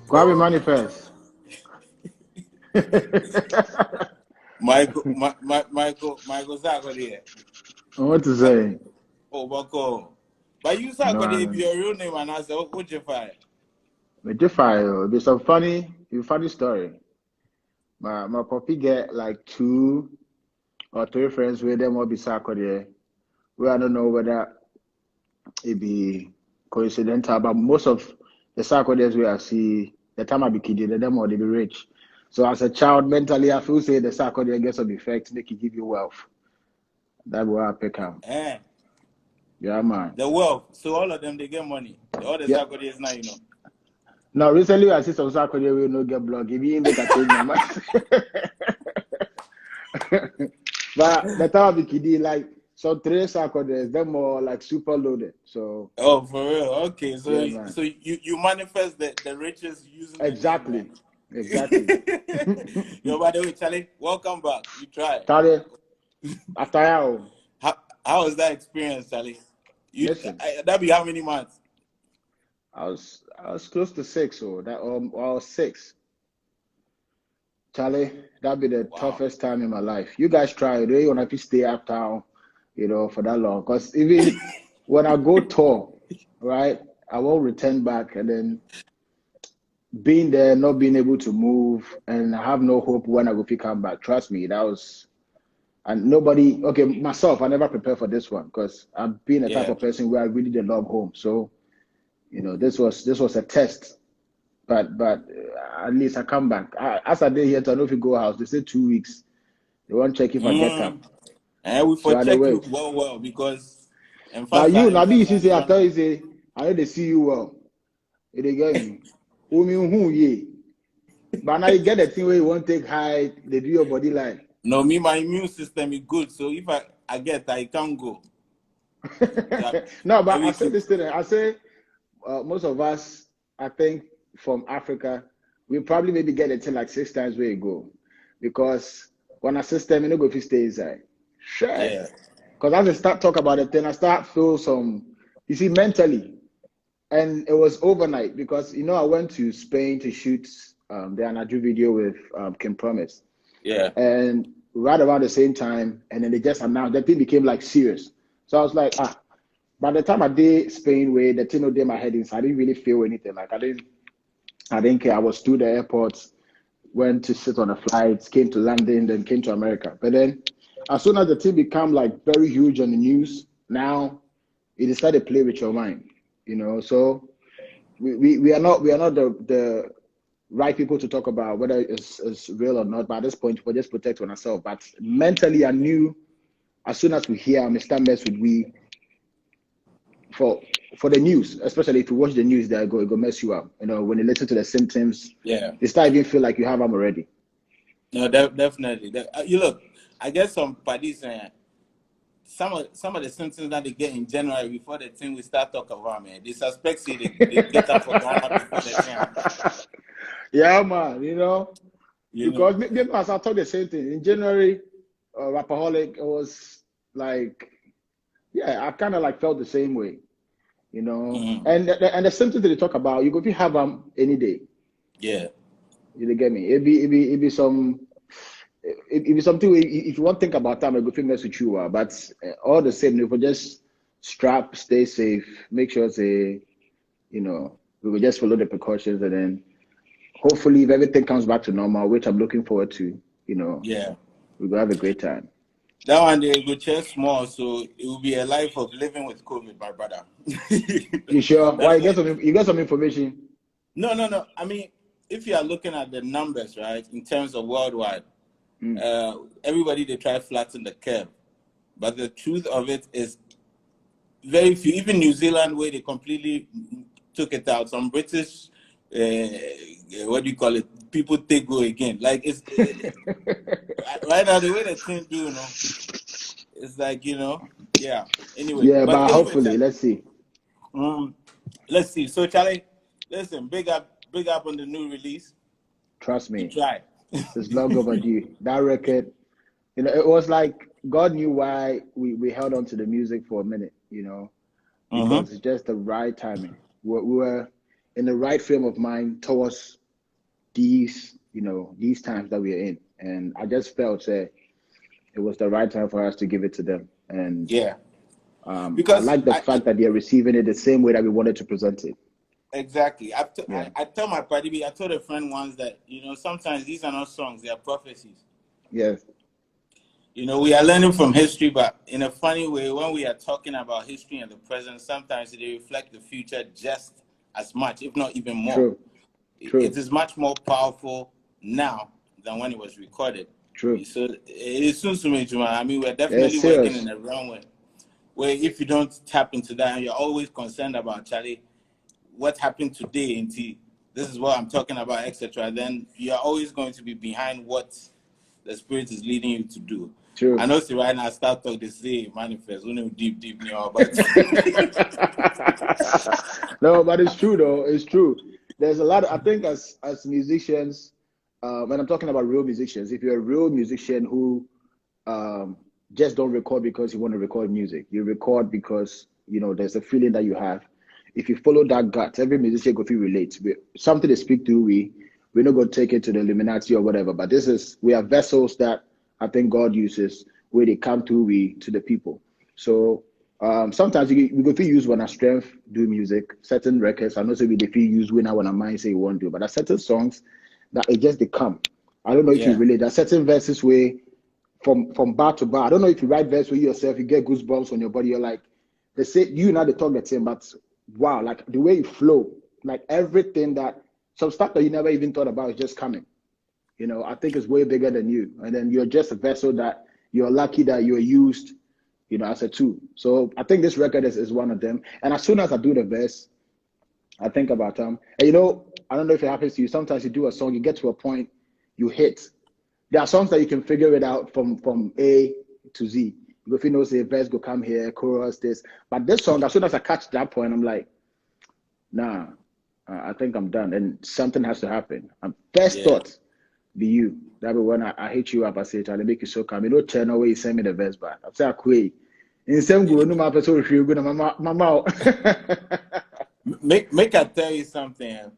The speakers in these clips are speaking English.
Kwame Manifest. Michael Sarkodie. What to say? Oh, Bako. But you Sarkodie, if No, your real name and I say, what you find? it'll be some funny story. My puppy get like 2 or 3 friends with them will be Sarkodie. We I don't know whether it be coincidental, but most of the Sarkodies we I see the time I be kidding them or they be rich. So as a child, mentally I feel say the Sarkodie gets some effect, make it give you wealth. That's where I pick up. Eh. Yeah, man. The wealth. So all of them they get money. All the Yeah. Sarkodies now, you know. Now recently I see some Sarkodie will not get blocked. If you make a change my mind. But the time I be kidding, like some 3 Sarkodies, them more like super loaded. So Oh, for real. Okay. So yeah, man. so you manifest the riches using the name, Exactly. man. Exactly. Yo, by the way, Charlie, welcome back. You tried. Charlie, after you, How was that experience, Charlie? listen, That be how many months? I was close to 6 or that or 6. Charlie, that'd be the Wow. toughest time in my life. You guys try it. You want to stay uptown, for that long. Because even when I go tour, right, I won't return back, and then being there, not being able to move, and I have no hope when I go pick come back. Trust me, that was. And nobody, okay, myself, I never prepared for this one because I've been a type Yeah. of person where I really did love home. So, this was a test. But at least I come back. As I did here, to know if you go house, they say 2 weeks. They won't check if I get up. And we So for I dey check you wait. well because Now you, and you see, fast say one. after you say, I know they see you well. They get me. Who ye? But now you get the thing where you won't take high, they do your body line. No, me, my immune system is good. So if I get I can't go. No, but I say Everything. this thing. I say most of us, I think, from Africa, we probably maybe get it till like 6 times where you go. Because when I system, you know, go if you stay inside. Sure. Yeah. Because as I start talk about it, then I start feel you see, mentally. And it was overnight because, I went to Spain to shoot the Anaju video with Kim Promise. Yeah. And right around the same time, and then they just announced, the thing became like serious. So I was like, by the time I did Spain where the thing did my head inside, I didn't really feel anything. Like I didn't care. I was to the airport, went to sit on a flight, came to London, then came to America. But then as soon as the thing became like very huge on the news, now it decided to play with your mind, So we are not the right people to talk about whether it's real or not. But at this point, we're just protecting ourselves. But mentally, I knew as soon as we hear Mr. Mess with we for the news, especially if you watch the news, it go mess you up. When you listen to the symptoms, Yeah. you start even feel like you have them already. No, definitely. You look, I guess some parties some of the symptoms that they get in January before the thing we start talking about, man. They suspect they get up for Ghana before the thing. Yeah, man. You know. Because maybe as I thought the same thing in January, Rapaholic was like, yeah, I kind of like felt the same way, Mm-hmm. And the symptoms that they talk about, you could have them any day. Yeah. You get me? It'd be something where if you want to think about time, I go feel mess with you. But all the same, if we just strap, stay safe, make sure we will just follow the precautions, and then hopefully if everything comes back to normal, which I'm looking forward to, Yeah. we will have a great time. That one they go chest small, so it will be a life of living with COVID, my brother. You sure? Why That's you got some information? No. I mean, if you are looking at the numbers, right, in terms of worldwide, everybody they try to flatten the curve, but the truth of it is very few. Even New Zealand, where they completely took it out. Some British, what do you call it? People take go again. Like it's right now the way the thing do, it's like yeah. Anyway, Yeah, but but anyway, hopefully, let's see. let's see. So Charlie, listen, big up on the new release. Trust You me, try. it's long overdue. That record, it was like God knew why we held on to the music for a minute, because it's just the right timing. We were in the right frame of mind towards these, these times that we are in. And I just felt it was the right time for us to give it to them. And yeah, I because like the fact that they're receiving it the same way that we wanted to present it. Exactly. I tell my party, I told a friend once that, sometimes these are not songs, they are prophecies. Yes. We are learning from history, but in a funny way, when we are talking about history and the present, sometimes they reflect the future just as much, if not even more. True. True. It is much more powerful now than when it was recorded. True. So it soon to me, I mean, we're definitely working in a realm where if you don't tap into that, and you're always concerned about, Charlie, what happened today, and this is what I'm talking about, etc., then you're always going to be behind what the Spirit is leading you to do. True. I know, see, right now, I start talking, they say, manifest, we know deep, but... No, but it's true, though. It's true. There's a lot, I think, as musicians, when I'm talking about real musicians, if you're a real musician who just don't record because you want to record music, you record because, there's a feeling that you have. If you follow that gut, every musician go feel relate. Something they speak to, we're not going to take it to the Illuminati or whatever, but we are vessels that I think God uses where they come to the people. So sometimes we go to use when our strength do music, certain records. I know so we feel use when our mind say we want to, but there are certain songs that it just they come. I don't know if you relate. There are certain verses where from bar to bar. I don't know if you write verse with yourself, you get goosebumps on your body. You're like, they say you now they talk the same, but wow, like the way you flow, like everything that some stuff that you never even thought about is just coming. I think it's way bigger than you. And then you're just a vessel that you're lucky that you're used, as a tool. So I think this record is one of them. And as soon as I do the verse, I think about and I don't know if it happens to you. Sometimes you do a song, you get to a point, you hit. There are songs that you can figure it out from A to Z. If you know, say verse go come here, chorus this. But this song, as soon as I catch that point, I'm like, nah, I think I'm done. And something has to happen. First thought be you. That be when I hit you up, I say, Charlie, make it so calm. Turn away, you send me the verse back. I say, Akwe. In some go, no matter so if you're good, mama. Make I tell you something.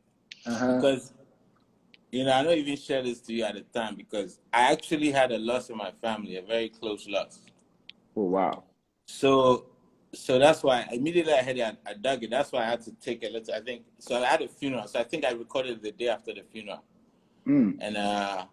Because, I don't even share this to you at the time because I actually had a loss in my family, a very close loss. Oh, wow. So that's why immediately I had it, I dug it. That's why I had to take a little, I think. So I had a funeral. So I think I recorded the day after the funeral. And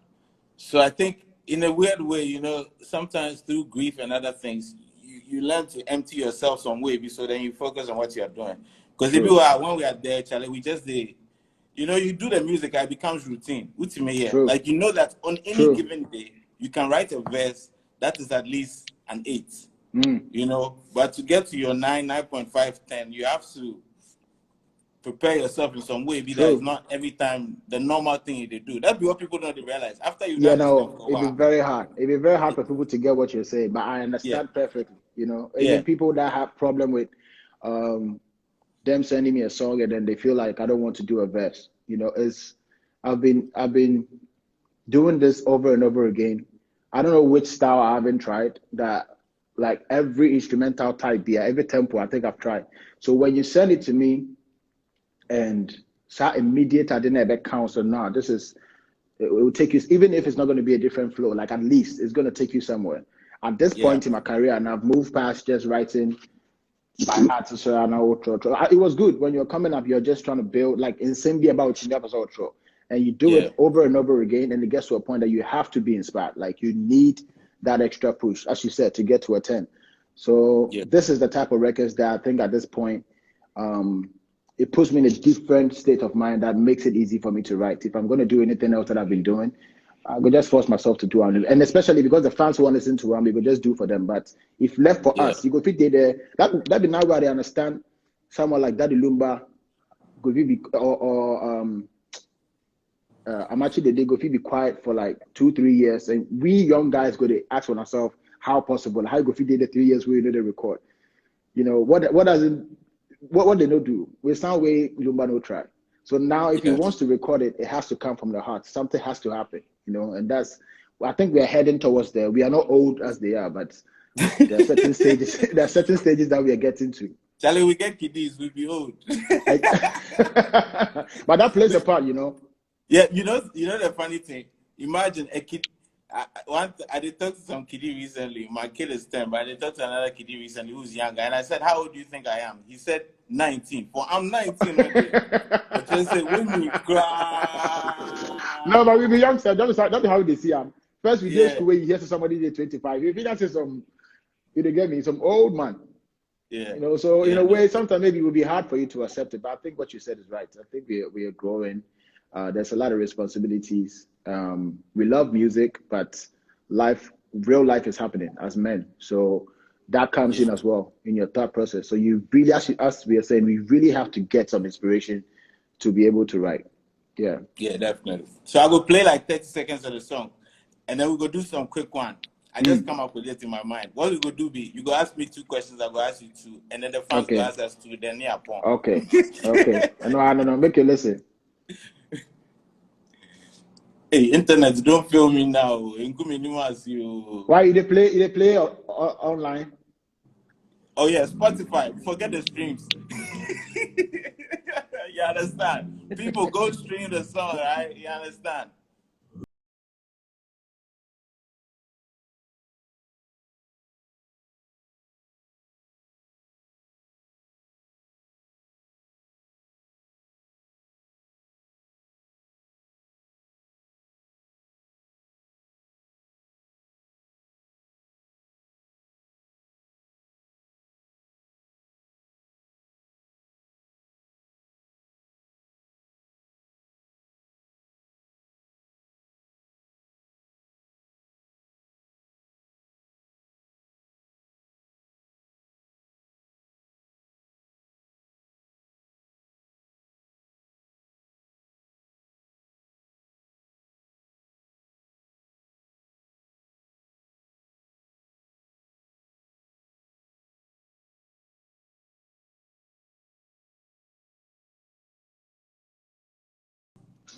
so I think in a weird way, sometimes through grief and other things, you learn to empty yourself some way so then you focus on what you're doing. Because when we are there, Charlie, we just you do the music, it becomes routine. Like that on any given day, you can write a verse that is at least an 8. But to get to your 9.5, 10, you have to prepare yourself in some way. That is not every time the normal thing they do. That's what people don't realize. After you it'd be very hard. It'd be very hard for people to get what you're saying. But I understand perfectly. Even people that have problem with them sending me a song and then they feel like I don't want to do a verse. I've been doing this over and over again. I don't know which style I haven't tried that. Like every instrumental type, every tempo, I think I've tried. So when you send it to me, and start immediate, I didn't ever count. So now it will take you, even if it's not going to be a different flow, like at least it's going to take you somewhere. At this point in my career, and I've moved past just writing by heart to say, it was good when you're coming up, you're just trying to build like in same about outro, and you do it over and over again, and it gets to a point that you have to be inspired. Like you need that extra push, as you said, to get to a 10. So this is the type of records that I think at this point, it puts me in a different state of mind that makes it easy for me to write. If I'm going to do anything else that I've been doing, I could just force myself to do it. And especially because the fans want to listen to them, we could just do for them. But if left for us, you go fit there. That be now where they understand someone like Daddy Lumba, go be I'm actually they go be quiet for like 2-3 years, and we young guys go to ask for ourselves how possible, how go fit there 3 years we know they record. What they don't do, we sound way Lumba no try. So now if he wants to record it, it has to come from the heart. Something has to happen, and I think we are heading towards there. We are not old as they are, but there are certain stages. There are certain stages that we are getting to. Charlie, we get kiddies, we'll be old. But that plays a part, you know. Yeah, you know the funny thing. Imagine a kid. I did talk to some kiddie recently. My kid is 10, but I did talk to another kiddie recently who's younger, and I said, "How old do you think I am?" He said, 19. For I'm 19. But just say when you cry. No, but we be youngsters. That's how they see them. First, we do Yeah, school where you hear somebody they 25. If you that's some, you get me, some old man. yeah, You know, so in yeah. a No. way, sometimes maybe it would be hard for you to accept it. But I think what you said is right. I think we are growing. There's a lot of responsibilities. We love music, but real life is happening as men. So that comes in Yeah, as well in your thought process. So you really, as we are saying, we really have to get some inspiration to be able to write. Yeah. yeah, definitely. So I will play like 30 seconds of the song, and then we go do some quick one. I just come up with it in my mind. What we go do be you go ask me 2 questions, I go ask you 2, and then the fans go Okay. ask us 2. Then yeah, upon. Okay. Okay. I know. Make you listen. Hey, internet, don't fail me now. You. Why you play online? Oh yeah, Spotify. Forget the streams. You understand? People go stream the song, right? You understand?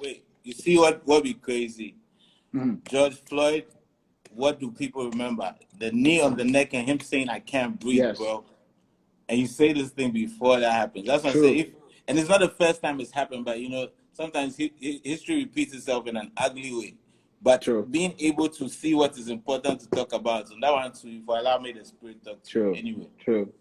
Wait, you see what be crazy? Mhm. George Floyd, what do people remember? The knee on the neck and him saying I can't breathe, Yes. bro. And you say this thing before that happens. That's what I'm saying. True. And it's not the first time it's happened, but sometimes history repeats itself in an ugly way. But True. being able to see what is important to talk about, so that one too, if you allow me the spirit talk to you. True. Anyway. True.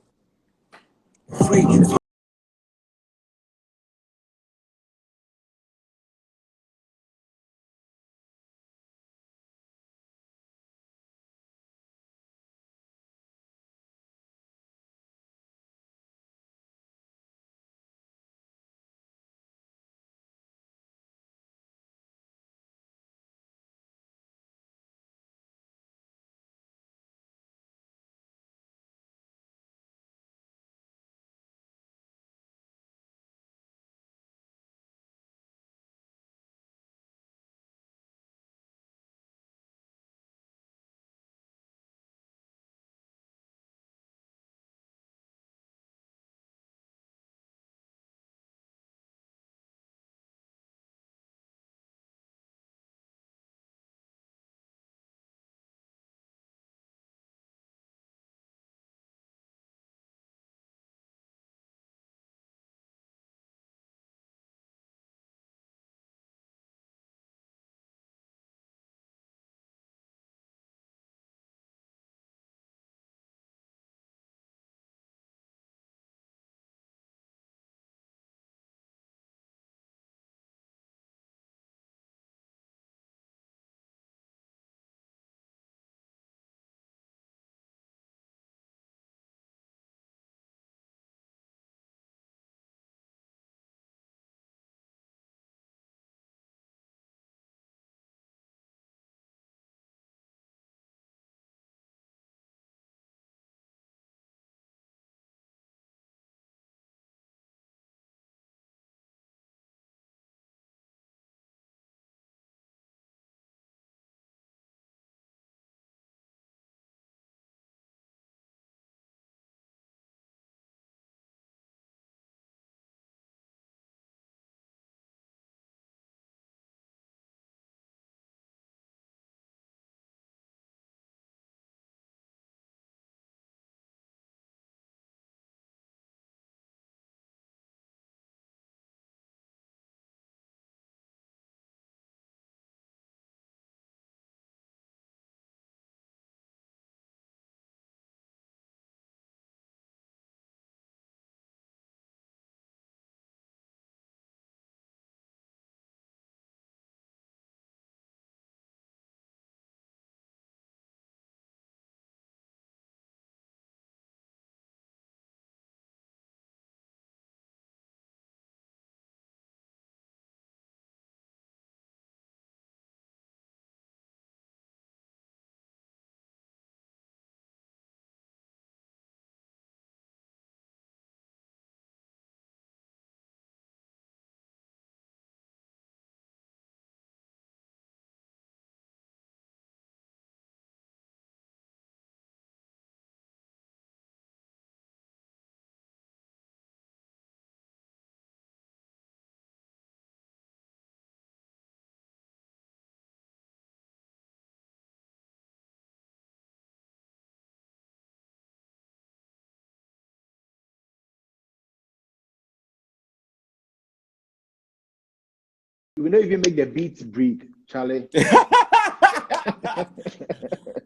We don't even make the beats breathe, Charlie.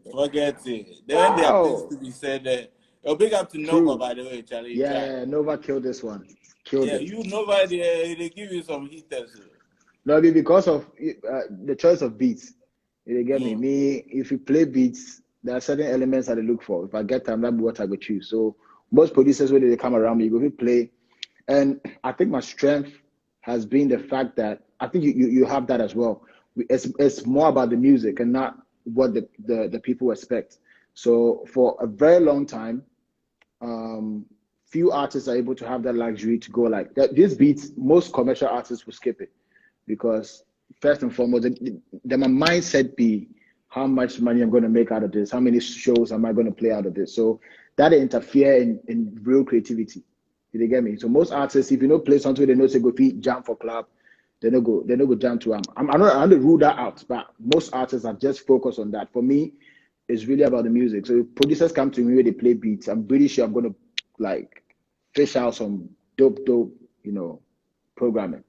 Forget it. Then there are things to be said. Big up to Nova, by the way, Charlie. Yeah, Nova killed this one. Killed it. You Nova, they give you some heaters. No, because of the choice of beats. You get me? If you play beats, there are certain elements that I look for. If I get time, that's what I would choose. So most producers, when they come around me, you go play. And I think my strength has been the fact that I think you have that as well. It's more about the music and not what the people expect. So for a very long time, few artists are able to have that luxury to go like that. These beats, most commercial artists will skip it because first and foremost, the my mindset be how much money I'm going to make out of this, how many shows am I going to play out of this. So that interfere in real creativity. Did you get me? So most artists, if you don't play something, they know say go jam for club, they no go jam to I'm not to rule that out, but most artists are just focused on that. For me, it's really about the music. So if producers come to me where they play beats, I'm pretty sure I'm gonna like fish out some dope, programming.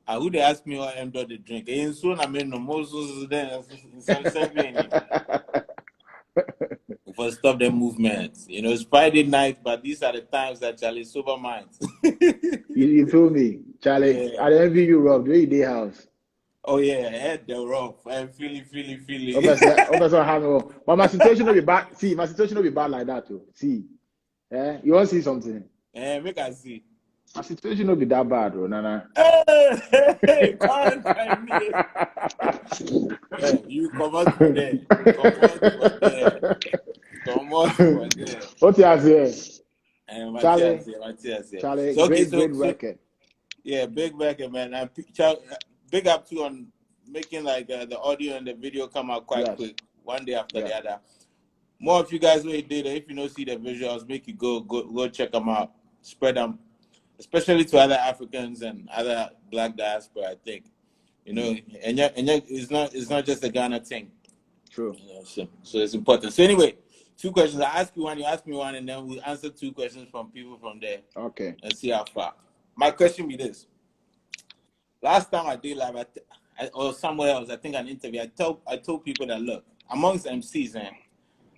I would ask me what I'm doing the drink. And soon I mean no more then for stop the movement. It's Friday night, but these are the times that Charlie sober minds. you feel me, Charlie? Yeah. I envy you, Rob. Where you day house? Oh yeah, I had the rough. I'm feeling. But my situation will be bad. See, my situation will be bad like that too. See, you want to see something? Make I see. My situation will be that bad, bro. Nana. Hey, you come out for there. Come out for there. What you say? Charlie, so, great record. Yeah, big record, man. Big up to on making like the audio and the video come out quite quick, one day after the other. More of you guys who did it. If you don't see the visuals, make you go check them out, spread them, especially to other Africans and other Black diaspora. I think, and it's not just a Ghana thing. True. So it's important. So anyway, 2 questions. I ask you one, you ask me one, and then we answer 2 questions from people from there. Okay. And see how far. My question be this. Last time I did live, or somewhere else, I think an interview, I told people that, look, amongst MCs,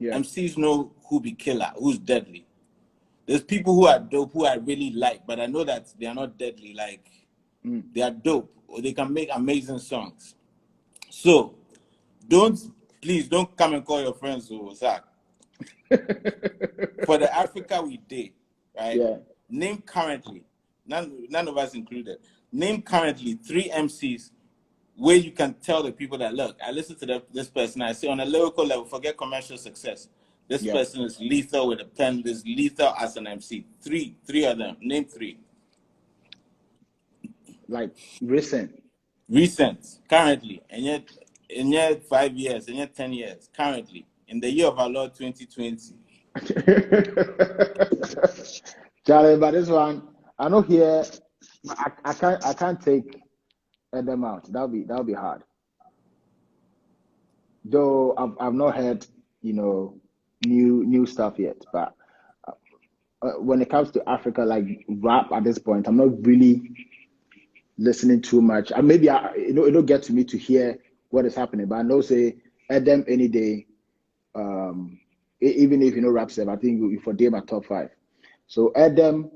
MCs know who be killer, who's deadly. There's people who are dope, who I really like, but I know that they are not deadly. Like, they are dope, or they can make amazing songs. So, please don't come and call your friends, Zach. For the Africa we did, right? Yeah. Name currently, none of us included, name currently 3 MCs where you can tell the people that, look, I listen to this person, I say on a lyrical level, forget commercial success. This person is lethal with a pen, is lethal as an MC. 3 of them. Name 3. Like recent, currently, and yet 5 years, and yet 10 years, currently, in the year of our Lord 2020. Charlie, but this one, I know here, I can't take them out. That'll be hard. Though I've not heard, new stuff yet. But when it comes to Africa, like rap at this point, I'm not really listening too much. And maybe it'll get to me to hear what is happening. But I know say Edem any day. Even if rap stuff, I think you for them my top 5. So Edem.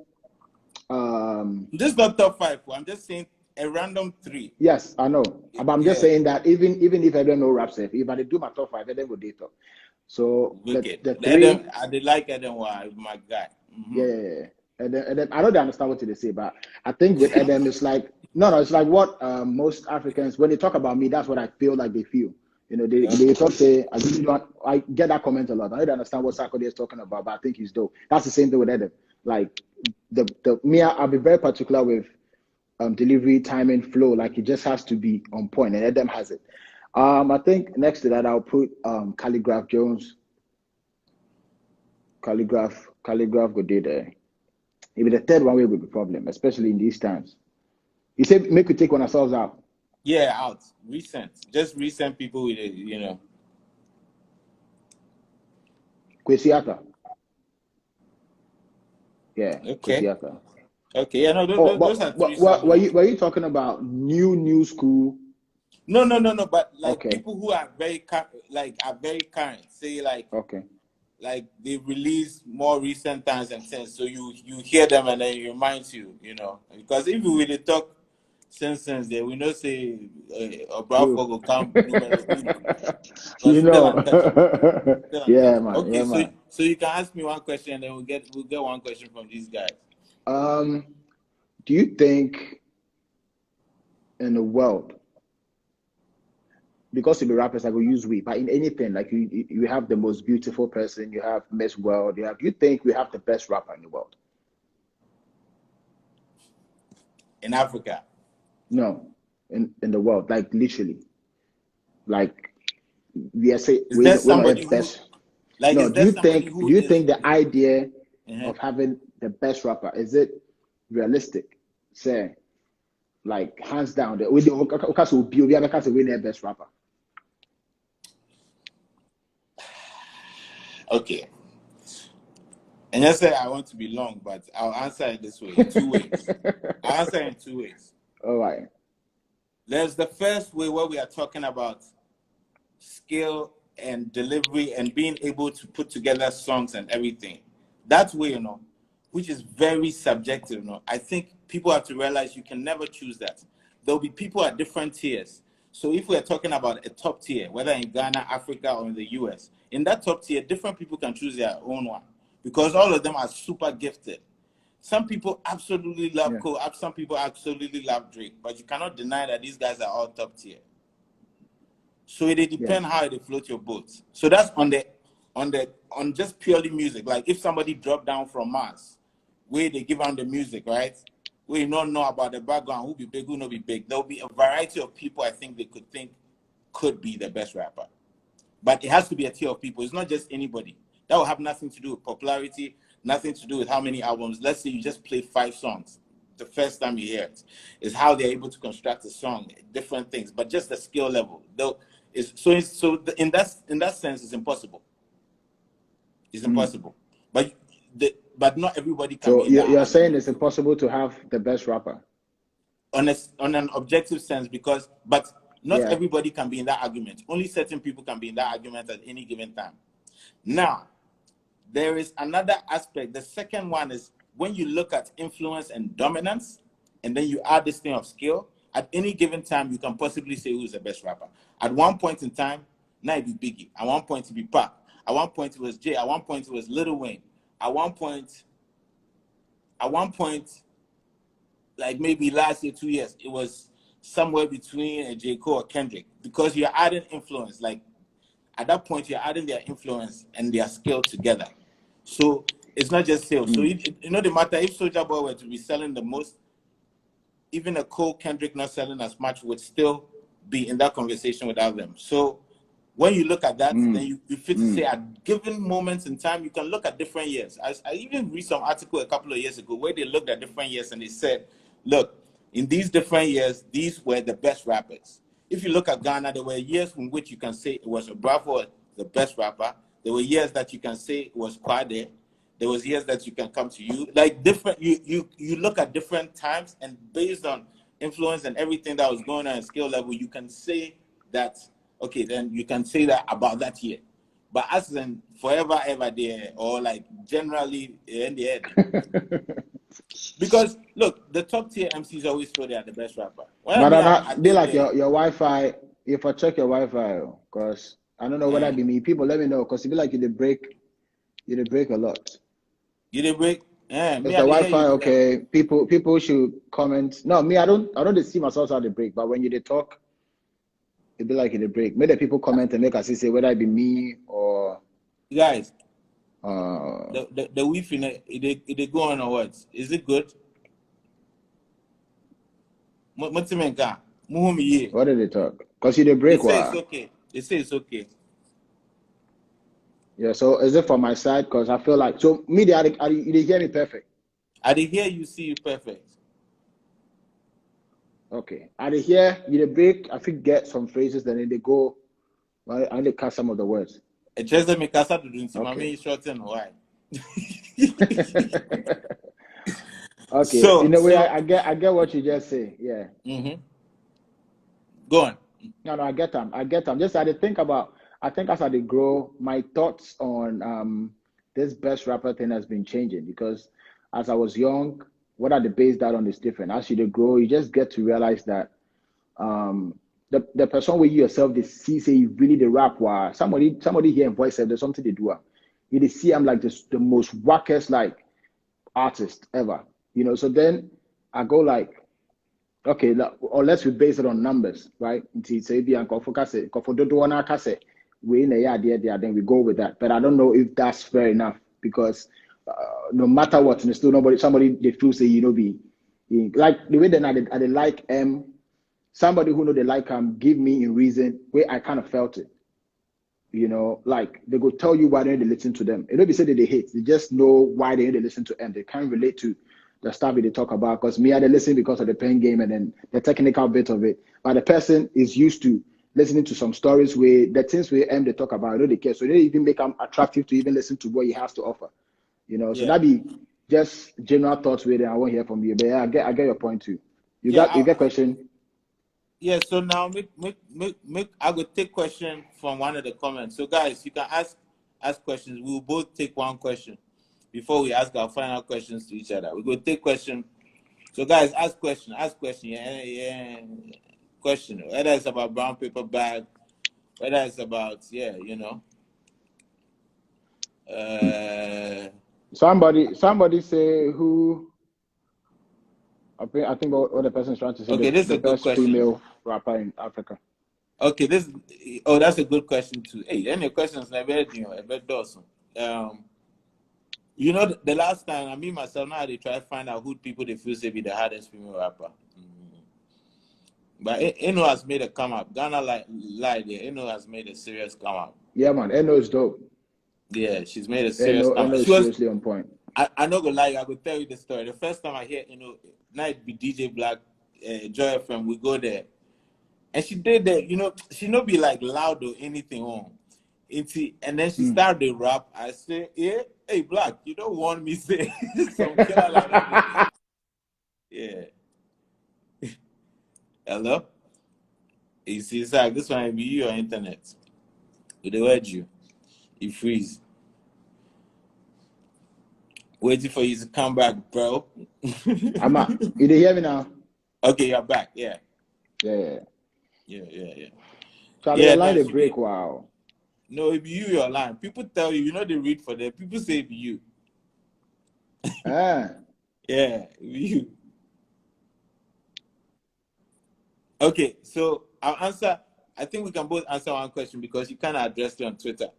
Just not top 5. I'm just saying a random 3. Yes, I know. But I'm just saying that even if I don't know rap stuff, if I do my top 5, Edem will do top. So the 3. I did like Edem, my guy. Mm-hmm. Yeah. Edem, I don't understand what they say, but I think with Edem it's like it's like what most Africans, when they talk about me, that's what I feel like they feel. They talk say, I get that comment a lot. I don't understand what Sarkodie is talking about, but I think he's dope. That's the same thing with Edem. Like I'll be very particular with delivery, timing, flow. Like it just has to be on point, and Edem has it. I think next to that I'll put Calligraph Jones. Calligraph go there. Maybe the third one will be a problem, especially in these times. You said make we take one ourselves out. Yeah, out. Just recent people with it, Kwesiaka. Yeah, okay. Kwesiaka. Okay, yeah, no, Oh, those are three but songs. were you talking about new school? No, but like Okay, people who are very very current, say okay. like they release more recent times and since, so you hear them and then it reminds you, because if we really talk since there, we know say Obrafo True. will come numerous, but You still know. untouchable, still Yeah, untouchable. man. Yeah, Okay, man. so you can ask me one question and then we'll get one question from these guys. Um, do you think in the world, because to be rappers, I will use we, but in anything, like you have the most beautiful person, you have Miss World, you think we have the best rapper in the world? In Africa, No, in the world, like literally, like we are say is there we're not the somebody who best. like No, is there somebody who do you is think the idea uh of having the best rapper, is it realistic? Say, like hands down, the with the Okaso will be win the best rapper. okay? And I say I want to be long, but I'll answer it this way in two ways. I'll answer in two ways. All right. There's the first way where we are talking about skill and delivery and being able to put together songs and everything. That way, which is very subjective. I think people have to realize you can never choose that. There'll be people at different tiers. So if we're talking about a top tier, whether in Ghana, Africa, or in the US, in that top tier, different people can choose their own one because all of them are super gifted. Some people absolutely love Yeah. Cole, some people absolutely love Drake, but you cannot deny that these guys are all top tier. So it depends how they float your boat. So that's on just purely music. Like if somebody dropped down from Mars, where they give out the music, right? We don't know about the background, who be big, who not be big. There'll be a variety of people I think they could be the best rapper. But it has to be a tier of people. It's not just anybody. That will have nothing to do with popularity, nothing to do with how many albums. Let's say you just play 5 songs. The first time you hear it is how they're able to construct a song, different things, but just the skill level. Though in that sense, it's impossible. It's impossible. But not everybody can So be in that you're saying argument it's impossible to have the best rapper? on an objective sense, but not Yeah. everybody can be in that argument. Only certain people can be in that argument at any given time. Now, there is another aspect. The second one is when you look at influence and dominance, and then you add this thing of skill, at any given time, you can possibly say who's the best rapper. At one point in time, now it be Biggie. At one point, it be Pac. At one point, it was Jay. At one point, it was Lil Wayne. At one point, like maybe last year, 2 years, it was somewhere between a J. Cole or Kendrick, because you're adding influence. Like at that point, you're adding their influence and their skill together. So it's not just sales. So the matter if Soulja Boy were to be selling the most, even a Cole Kendrick not selling as much would still be in that conversation without them. So when you look at that, then you fit to say at given moments in time, you can look at different years. I even read some article a couple of years ago where they looked at different years and they said, look, in these different years, these were the best rappers. If you look at Ghana, there were years in which you can say it was Bravo, the best rapper. There were years that you can say it was Kwade. There was years that you can come to you. Like different, you look at different times, and based on influence and everything that was going on at skill level, you can say that, okay, then you can say that about that year. But as in forever, ever there, or like generally in the end. Because look, the top tier MCs always feel they are the best rapper. But I they did like the your Wi-Fi. If I check your Wi-Fi, because I don't know whether it be me. People let me know, because it be like you did break a lot. You did break? Yeah, Is me, the I did hear Wi-Fi you okay? People should comment. No, me, I don't see myself how they break, but when you did talk, it be like you did break. Make the people comment and make us say whether it be me or guys. uh The Wi-Fi, it go on or what? Is it good? what did they talk? Because you did They break say it's what? okay. They say it's okay. Yeah, so is it for my side? Because I feel like, so me, you did hear me perfect. I did hear you, see you perfect. Okay. I did hear you did break, I think get some phrases, then they go, well, I need to cut some of the words. It just let me cast out the drink. My Okay. main short and why. Okay, in a way, I get what you just say. Yeah. Go on. No, I get them. Just I think as I did grow, my thoughts on this best rapper thing has been changing because as I was young, what I based that on is different. As you grow, you just get to realize that the person where you yourself they see say you really the rap war somebody hear in voice there's something they do. You see I'm like the most wackest like artist ever. So then I go like, okay, or let's base it on numbers, right? Say we in a idea there, then we go with that. But I don't know if that's fair enough because no matter what, there's still somebody they feel say be like the way that I like somebody who know they like give me in reason where I kind of felt it. Like they go tell you why they listen to them. It don't be say that they hate. They just know why they listen to them. They can't relate to the stuff they talk about. Because me, I listen because of the pen game and then the technical bit of it. But the person is used to listening to some stories where the things where they talk about, they care. So they even make them attractive to even listen to what he has to offer. So that be just general thoughts where I won't hear from you. But yeah, I get your point too. You get question? Yeah, so now I will take question from one of the comments. So guys, you can ask questions. We will both take one question before we ask our final questions to each other. We will take question. So guys, ask question. Yeah. Question. Whether it's about brown paper bag, whether it's about Somebody say who. I think what the person is trying to say. Okay, this is a good question. Female rapper in Africa. Okay, that's a good question too. Hey, any questions never awesome. The last time me myself now they try to find out who people they feel say be the hardest female rapper. But Eno has made a come up. Ghana lied there. Eno has made a serious come up. Yeah, man. Eno is dope. Yeah, she's made a serious come up. Eno is seriously on point. I not gonna lie, I will tell you the story. The first time I hear night be DJ Black, Joy FM, we go there. And she did that, she not be like loud or anything on. And then she started the rap. I say, yeah, hey Black, you don't want me say some killer like that. Yeah. Hello? You see, it's like this one be your internet. With the word you freeze. Waiting for you to come back, bro. I'm out. You hear me now? Okay, you're back. Yeah. Yeah. Charlie, your line a break. Wow. No, it be you, your line. People tell you, they read for them. People say it be you. Yeah, it be you. Okay, so I'll answer. I think we can both answer one question because you kind of addressed it on Twitter.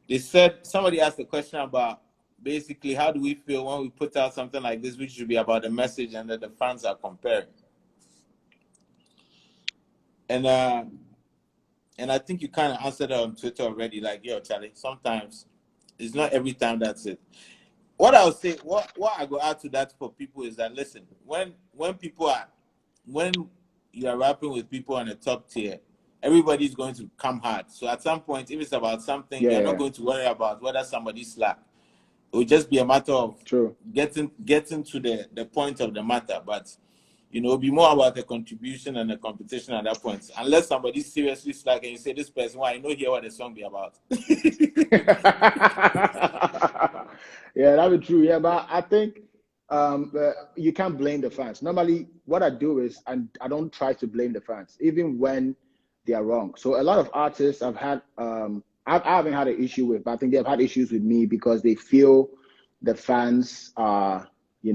They said, somebody asked a question about basically how do we feel when we put out something like this, which should be about the message and that the fans are comparing. And I think you kind of answered it on Twitter already, like, yo, Charlie, sometimes it's not every time that's it. What I would say, what I go add to that for people is that, listen, when you are rapping with people on the top tier, everybody's going to come hard. So at some point, if it's about something, you're not going to worry about whether somebody's slack. It will just be a matter of getting to the point of the matter. But it'll be more about the contribution and the competition at that point. Unless somebody's seriously slack and you say this person, why hear what the song be about. Yeah, that would be true. Yeah, but I think you can't blame the fans. Normally, what I do is I don't try to blame the fans, even when they are wrong. So a lot of artists I've had, I haven't had an issue with, but I think they've had issues with me because they feel the fans are, the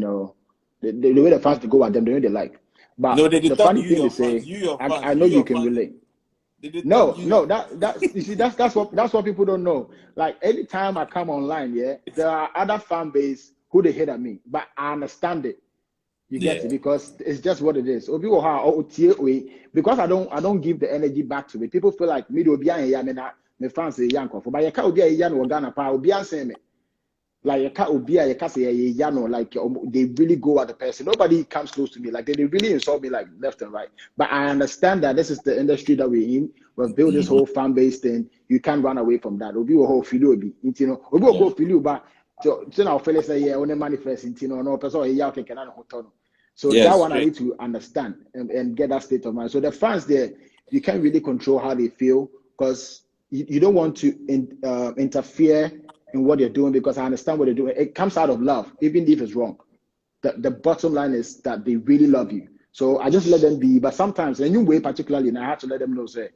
way the fans to go at them, the way they like. But no, the funny thing they say, I know you can relate. No, you see, that's what people don't know. Like anytime I come online, there are other fan base who they hate at me, but I understand it. You get it because it's just what it is. Because I don't give the energy back to it. People feel like me do be me fans say yanko for, but you can't be a yano Ghana pa obi answer me. Like you can't be a say yano like they really go at the person. Nobody comes close to me. Like they really insult me like left and right. But I understand that this is the industry that we're in. We've built this whole fan base thing. You can't run away from that. Obi will hold feel obi. Obi will go feel you, but So now fellas say yeah, only manifest in no person yeah okay can hotel. So Yeah, that one I straight. need to understand and get that state of mind. So the fans there, you can't really control how they feel because you don't want to interfere in what they're doing because I understand what they're doing. It comes out of love, even if it's wrong. The bottom line is that they really love you. So I just let them be. But sometimes, in a new way, particularly, and I have to let them know, say,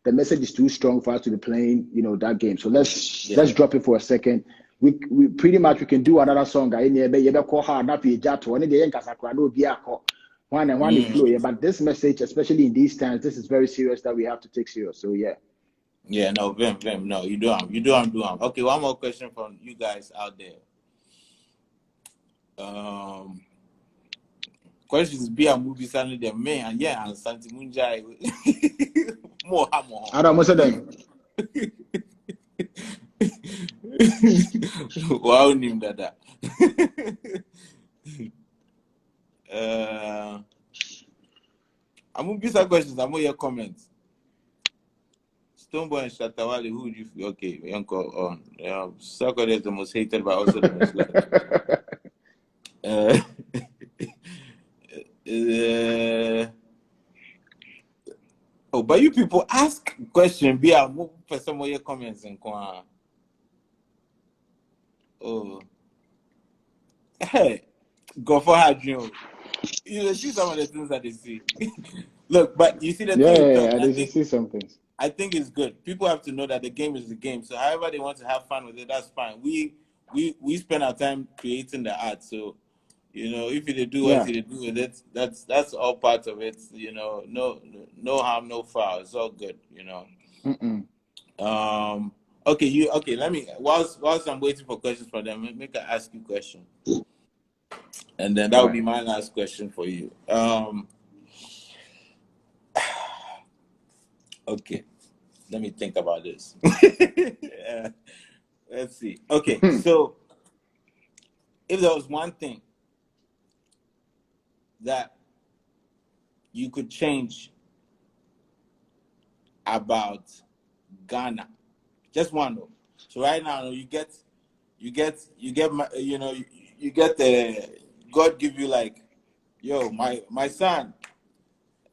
the message is too strong for us to be playing, that game. So let's drop it for a second. We pretty much we can do another song. I call hard not be jato. One day no be one and one flow. Yeah, but this message, especially in these times, this is very serious that we have to take serious. So yeah. Yeah, no, Vim, no, you do. Okay, one more question from you guys out there. Questions be a movie sounding the man, yeah, and Santi Munjai. More. I don't know them. Wow, name that. I'm gonna be some questions. I'm gonna your comments. Stoneboy and Shatawale, who would you feel? Okay, Uncle on. Sarkodie is the most hated, but also the most liked. But you people ask question. Be a move for some of your comments and hey, go for her dream. You see some of the things that they see. Look, but you see the thing. I did see some things. I think it's good. People have to know that the game is the game. So however they want to have fun with it, that's fine. We spend our time creating the art. So, if they do what they do with it, that's all part of it. No harm, no foul. It's all good. Okay. Let me whilst I'm waiting for questions from them, make I ask you a question, and then that will be my last question for you. Okay. Let me think about this. Let's see. Okay, so if there was one thing that you could change about Ghana, just one though. So right now, you get the God give you like, yo, my son,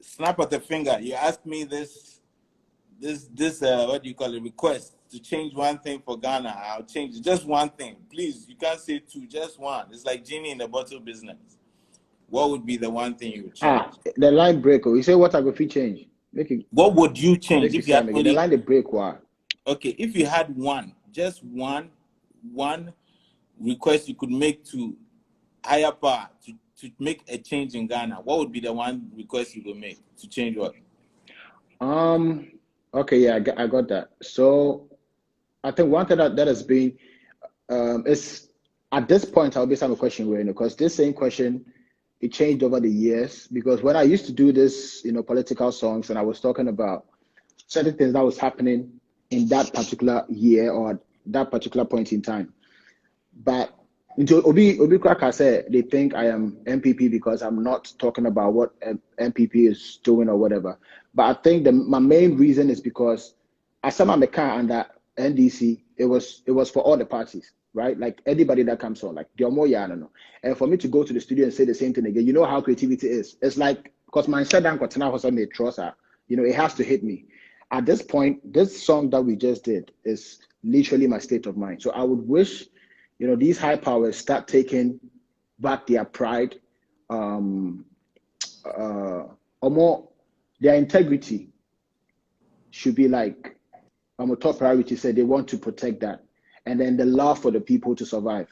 snap at the finger. You ask me this what do you call it, request to change one thing for Ghana. I'll change it. Just one thing, please. You can't say two, just one. It's like genie in the bottle business. What would be the one thing you would change? The line break. You say what I could change? What would you change if you had only, the line break? Why? Okay, if you had just one request you could make to higher power to make a change in Ghana, what would be the one request you would make to change what? Okay, yeah, I got that. So I think one thing that has been is at this point I'll be some question where because this same question it changed over the years because when I used to do this, political songs and I was talking about certain things that was happening in that particular year or that particular point in time. But until Obi Kraka said they think I am MPP because I'm not talking about what MPP is doing or whatever. But I think my main reason is because as I'm the car under NDC, it was for all the parties, right? Like anybody that comes on, like Diomo no. And for me to go to the studio and say the same thing again, you know how creativity is. It's like because my shut down it has to hit me. At this point, this song that we just did is literally my state of mind. So I would wish, these high powers start taking back their pride, or more, their integrity should be like a top priority. Said they want to protect that, and then the love for the people to survive.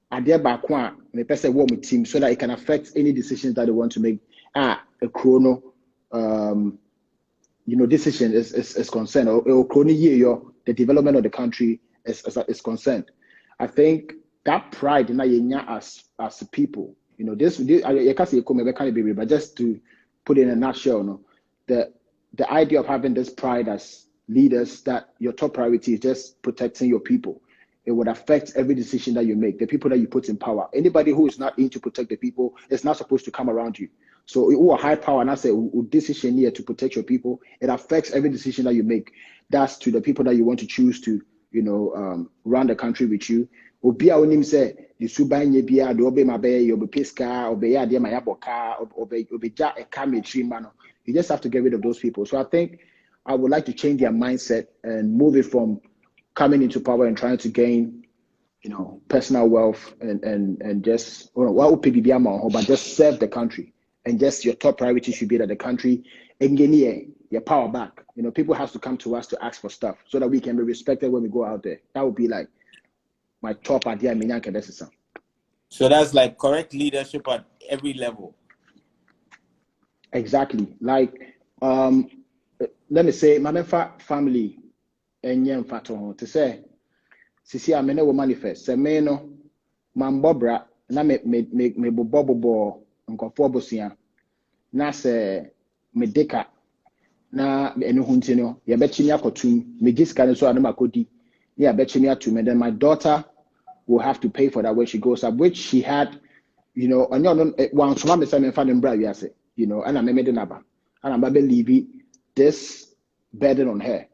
At their back one, the person work with team so that it can affect any decisions that they want to make. A chrono, decision is concerned, or the development of the country is concerned. I think that pride in as people, this I can't say but just to put it in a nutshell, the idea of having this pride as leaders that your top priority is just protecting your people. It would affect every decision that you make. The people that you put in power. Anybody who is not in to protect the people is not supposed to come around you. So it will high power and I say decision here to protect your people. It affects every decision that you make. That's to the people that you want to choose to, run the country with you. Obi a onim say the subanye bia the obe mabe obe piska obe ya de maya boka obe ja a kametri mano. You just have to get rid of those people. So I think I would like to change their mindset and move it from coming into power and trying to gain, personal wealth and just but just serve the country. And just your top priority should be that the country and gain your power back. People have to come to us to ask for stuff so that we can be respected when we go out there. That would be like my top idea. So that's like correct leadership at every level. Exactly. Like, let me say, my family and to say, sisi a mene wo manifest. Se me no, man bobra na me bobo nkofo bosia. Na se me deka na eno hunti no, ye betchimi akotum. Me giska no so anama kodi. Yeah, betchimi atum. And then my daughter will have to pay for that when she goes up, which she had, on one so me say me fa dem bra wi ase, and I me de naba. And I'm believe this burden on her.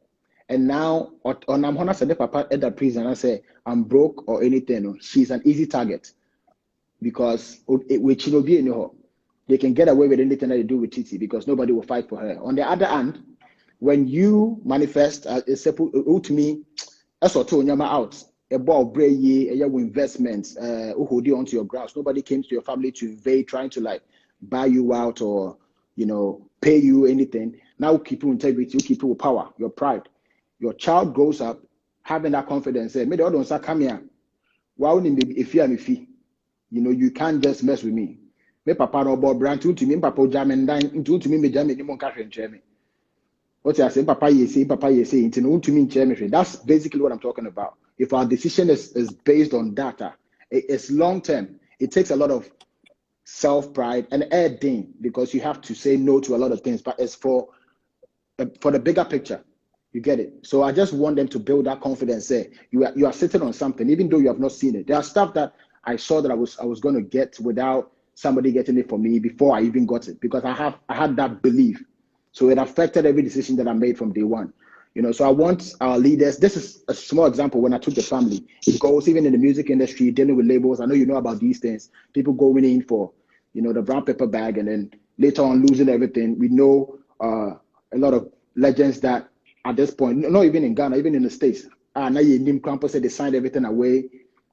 And now, on I'm honest, the papa at the prison, I say I'm broke or anything. She's an easy target because they can get away with anything that they do with Titi because nobody will fight for her. On the other hand, when you manifest, it's to me, that's what told you out. About investments, hold you onto your grounds. Nobody came to your family to invade, trying to like buy you out or pay you anything. Now keep your integrity, keep your power, your pride. Your child grows up having that confidence. Say, me don't say come here. Why wouldn't if you fee? You can't just mess with me. Me papa no boy brand to me, papa jamen dine to me jamen ni mon cash and me. What I say, papa you say, into no to me chairman. That's basically what I'm talking about. If our decision is based on data, it's long term. It takes a lot of self-pride and adding because you have to say no to a lot of things, but it's for the bigger picture. You get it? So I just want them to build that confidence. Say you are sitting on something, even though you have not seen it. There are stuff that I saw that I was going to get without somebody getting it for me before I even got it because I had that belief. So it affected every decision that I made from day one. So I want our leaders. This is a small example when I took the family. It goes even in the music industry, dealing with labels. I know you know about these things. People going in for, the brown paper bag and then later on losing everything. We know a lot of legends that at this point, not even in Ghana, even in the States, now you Crampo said they signed everything away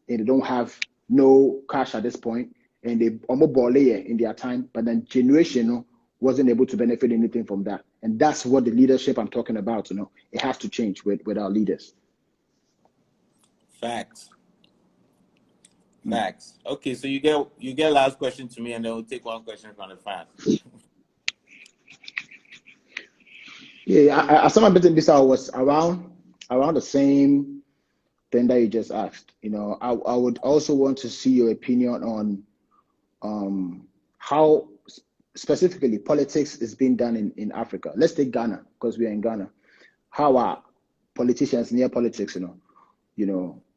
and they don't have no cash at this point and they almost ball in their time, but then generation wasn't able to benefit anything from that. And that's what the leadership I'm talking about, it has to change with our leaders. Facts. Okay, so you get last question to me and then we'll take one question from the fans. Yeah, some of this I was around the same thing that you just asked. I would also want to see your opinion on how specifically politics is being done in Africa. Let's take Ghana because we are in Ghana. How are politicians near politics?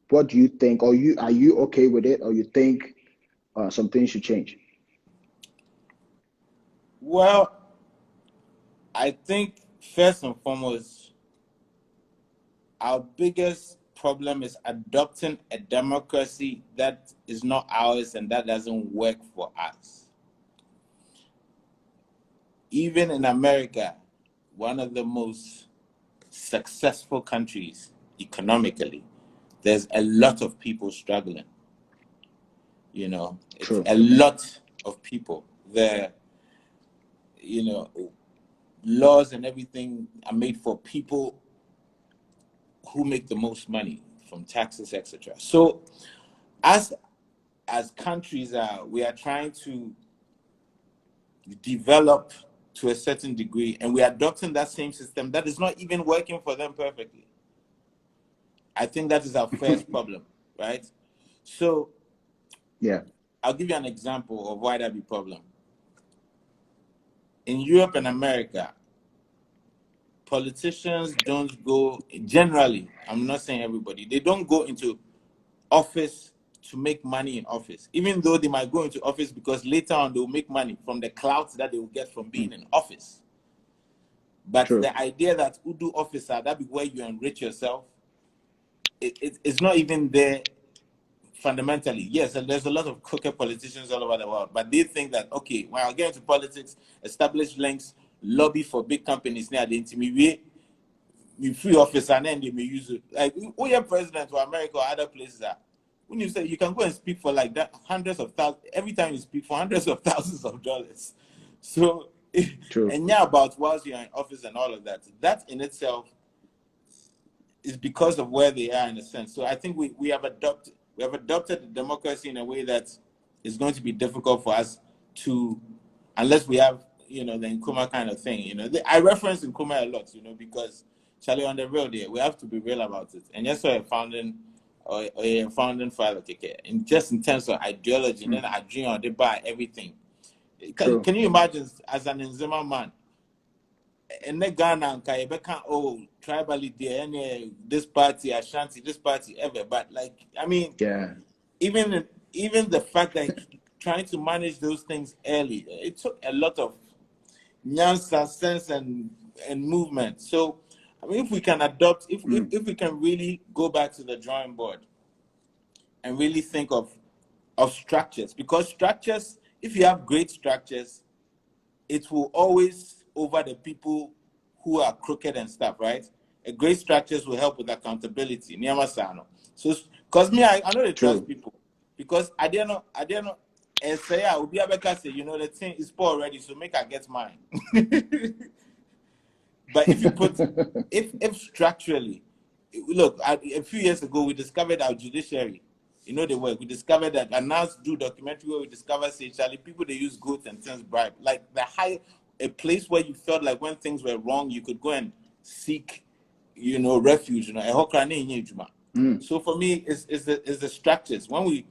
What do you think? Are you okay with it, or you think some things should change? Well, I think first and foremost, our biggest problem is adopting a democracy that is not ours and that doesn't work for us. Even in America, one of the most successful countries economically, there's a lot of people struggling. It's True. a lot of people. Laws and everything are made for people who make the most money from taxes, etc. So as countries we are trying to develop to a certain degree and we're adopting that same system that is not even working for them perfectly. I think that is our first problem, right? So yeah, I'll give you an example of why that be a problem. In Europe and America, politicians don't go, generally, I'm not saying everybody, they don't go into office to make money in office, even though they might go into office because later on they'll make money from the clout that they will get from being in office. But True. the idea that Udu officer, that be where you enrich yourself, it's not even there fundamentally, yes, and there's a lot of crooked politicians all over the world, but they think that, okay, when I get into politics, establish links, lobby for big companies near the intimidate, you free office, and then they may use it. Like, who your president or America or other places are, when you say you can go and speak for like that, hundreds of thousands, every time you speak for hundreds of thousands of dollars. So, True. and yeah, about whilst you're in office and all of that, that in itself is because of where they are in a sense. So I think we have adopted the democracy in a way that is going to be difficult for us to, unless we have, you know, the Nkrumah kind of thing. You know, I reference Nkrumah a lot, you know, because Charlie, on the real day, we have to be real about it. And yes, so a founding father take care, and just in terms of ideology, and then I dream on they buy everything. Can you imagine as an Nzema man? And the Ghana and Kayebeka, oh, tribally there, any this party, Ashanti, this party, ever. But like, I mean, yeah, even the fact that trying to manage those things early, it took a lot of nyansa, sense, and movement. So, I mean, if we can adopt, if we can really go back to the drawing board and really think of structures, because structures, if you have great structures, it will always over the people who are crooked and stuff, right? A great structures will help with accountability. So, because me, I know they trust people, because I didn't know, and say I will be able to say, you know, the thing is poor already, so make I get mine. But if you put, if structurally, look, a few years ago we discovered our judiciary. You know the work. We discovered that, and now do documentary where we discover, say, Charlie, people they use goods and things bribe. Like a place where you felt like when things were wrong, you could go and seek, you know, refuge. You know, so for me, it's the structures. When we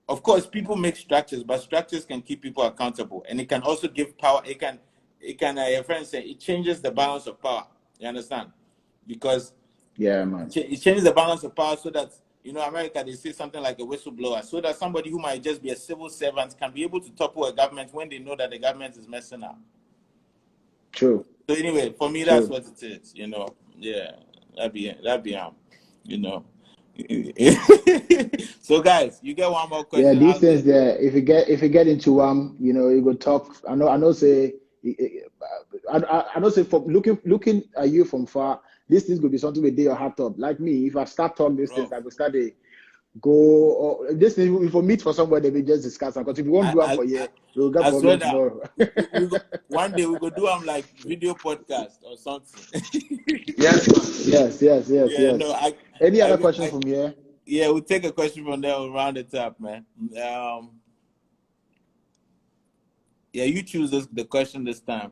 of course, people make structures, but structures can keep people accountable, and it can also give power. It can your friend say, it changes the balance of power. You understand? Because man, it changes the balance of power so that, you know, America, they say something like a whistleblower, so that somebody who might just be a civil servant can be able to topple a government when they know that the government is messing up. True. So anyway, for me, that's what it is. You know, yeah, that'd be you know. So guys, you get one more question. Yeah, these things there. If you get into one, you know, you go talk. I know. Say, I know. Say, for looking at you from far, this thing could be something with your heart up. Like me, if I start talking these things, I will start to go. Or this thing, if we meet for somewhere, we just discuss. Because if you won't do one for you, we'll get problem tomorrow. One day we go do them like video podcast or something. Yes. Yeah, no, Any other questions from here? Yeah, we'll take a question from there. We'll round it up, man. Yeah, you choose the question this time.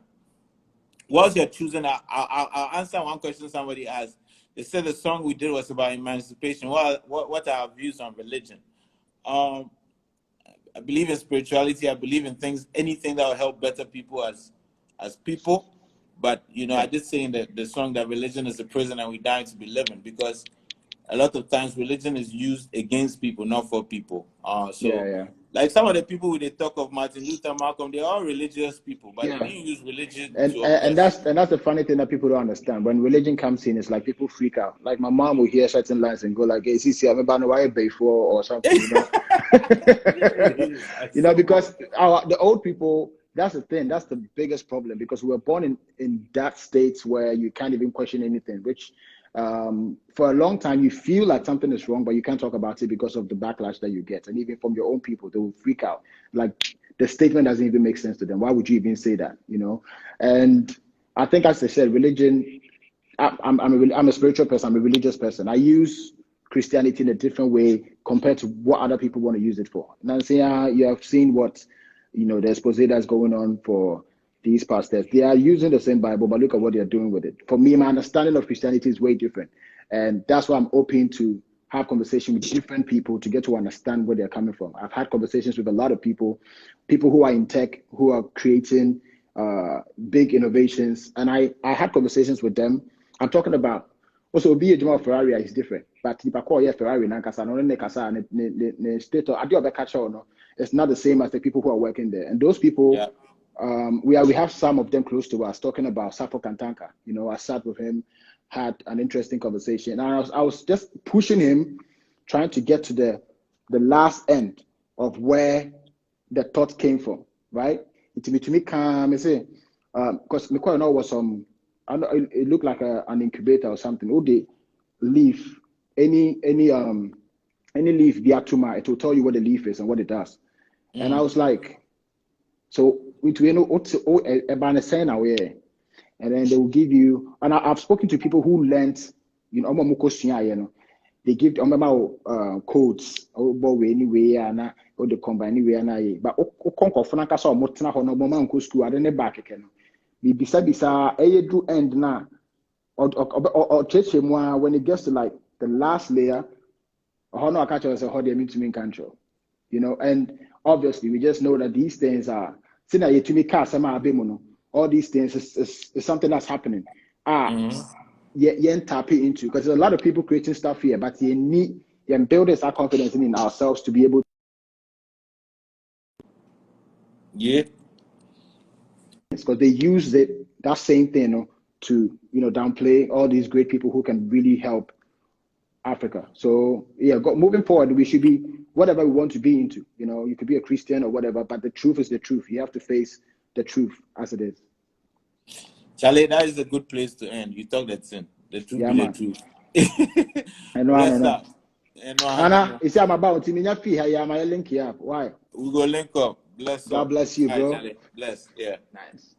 Whilst you're choosing, I'll answer one question somebody asked. They said the song we did was about emancipation. What are our views on religion? I believe in spirituality. I believe in anything that will help better people as people. But, you know, I did say in the song that religion is a prison and we dying to be living, because a lot of times religion is used against people, not for people. Like some of the people who they talk of, Martin Luther, Malcolm, they're all religious people, but they didn't use religion and that's the funny thing that people don't understand. When religion comes in, it's like people freak out. Like my mom will hear certain lines and go like, "Hey, see, I'm about to why before or something," you know. You know, because the old people. That's the thing. That's the biggest problem, because we were born in that state where you can't even question anything, which for a long time you feel like something is wrong, but you can't talk about it because of the backlash that you get. And even from your own people, they will freak out. Like the statement doesn't even make sense to them. Why would you even say that? You know? And I think, as I said, religion, I'm a spiritual person. I'm a religious person. I use Christianity in a different way compared to what other people want to use it for. Now, you have seen what, you know, the expose that's going on for these pastors. They are using the same Bible, but look at what they're doing with it. For me, my understanding of Christianity is way different. And that's why I'm open to have conversation with different people to get to understand where they're coming from. I've had conversations with a lot of people who are in tech, who are creating big innovations. And I had conversations with them. I'm talking about, also, be a Jamal Ferrari is different. But if I call you Ferrari, it's not the same as the people who are working there. And those people, we have some of them close to us, talking about Sapo Kantanka. You know, I sat with him, had an interesting conversation. And I was just pushing him, trying to get to last end of where the thought came from, right? To me calm, say, because me know was some, I know it looked like an incubator or something. Oh, they leaf any leaf biatuma, it will tell you what the leaf is and what it does. And I was like, so we know what's about saying away, and then they will give you. And I've spoken to people who learned, you know, they give codes or anyway and or the combine anyway and but conquer for naka so motena ho no mama nko school ade ne back ke no bi bisa do end na or church when it gets to like the last layer how no catch us how they mean to mean control, you know. And obviously we just know that these things are since you to me cast all these things is something that's happening. Tap into, because there's a lot of people creating stuff here, but you need build this our confidence in ourselves to be able to. Yeah. Because they use that same thing to, you know, downplay all these great people who can really help Africa. So yeah, moving forward, we should be whatever we want to be into. You know, you could be a Christian or whatever, but the truth is the truth. You have to face the truth as it is. Charlie, that is a good place to end. You talk that thing. The truth be the truth. I know. Anna, it's about to me. Link here. Why? We go link up. Bless God up. bless you, bro. Charlie. Bless. Yeah. Nice.